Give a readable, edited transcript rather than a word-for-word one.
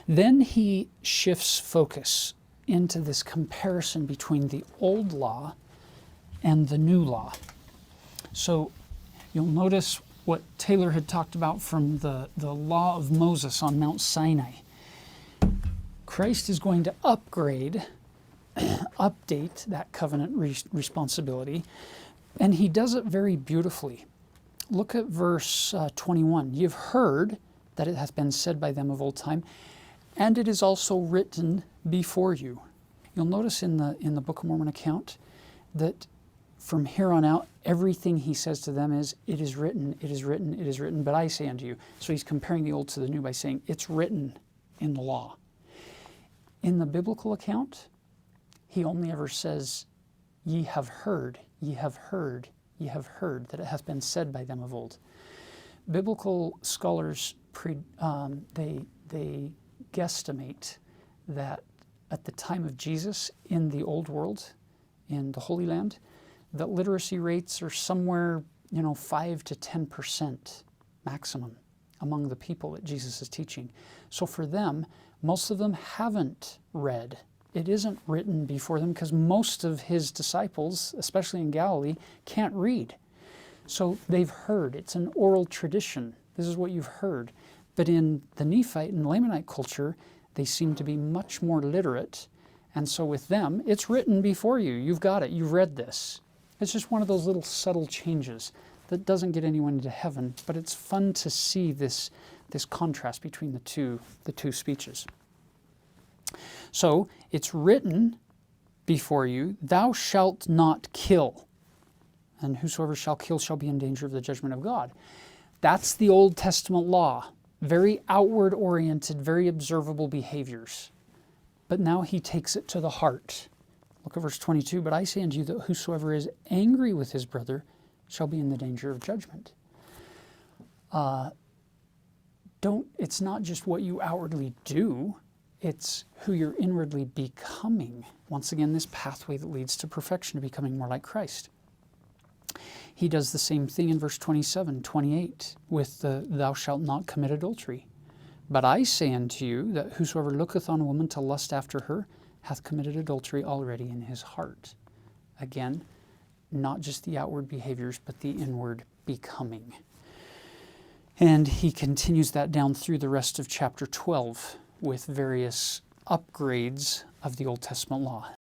Then he shifts focus into this comparison between the old law and the new law. So you'll notice what Taylor had talked about from the law of Moses on Mount Sinai. Christ is going to upgrade, update that covenant responsibility, and he does it very beautifully. Look at verse 21. You've heard that it hath been said by them of old time, and it is also written before you. You'll notice in the Book of Mormon account that from here on out, everything he says to them is, it is written, it is written, it is written, but I say unto you. So he's comparing the old to the new by saying, it's written in the law. In the biblical account, he only ever says, ye have heard, ye have heard, ye have heard, that it hath been said by them of old. Biblical scholars, they guesstimate that at the time of Jesus in the Old World, in the Holy Land, that literacy rates are somewhere, 5 to 10% maximum among the people that Jesus is teaching. So for them, most of them haven't read. It isn't written before them because most of his disciples, especially in Galilee, can't read. So they've heard. It's an oral tradition. This is what you've heard. But in the Nephite and Lamanite culture, they seem to be much more literate. And so with them, it's written before you. You've got it. You've read this. It's just one of those little subtle changes that doesn't get anyone into heaven, but it's fun to see this contrast between the two speeches. So it's written before you, thou shalt not kill, and whosoever shall kill shall be in danger of the judgment of God. That's the Old Testament law. Very outward-oriented, very observable behaviors. But now he takes it to the heart. Look at verse 22. But I say unto you that whosoever is angry with his brother shall be in the danger of judgment. It's not just what you outwardly do, it's who you're inwardly becoming. Once again, this pathway that leads to perfection, to becoming more like Christ. He does the same thing in verse 27, 28, with the thou shalt not commit adultery. But I say unto you that whosoever looketh on a woman to lust after her hath committed adultery already in his heart. Again, not just the outward behaviors, but the inward becoming. And he continues that down through the rest of chapter 12 with various upgrades of the Old Testament law.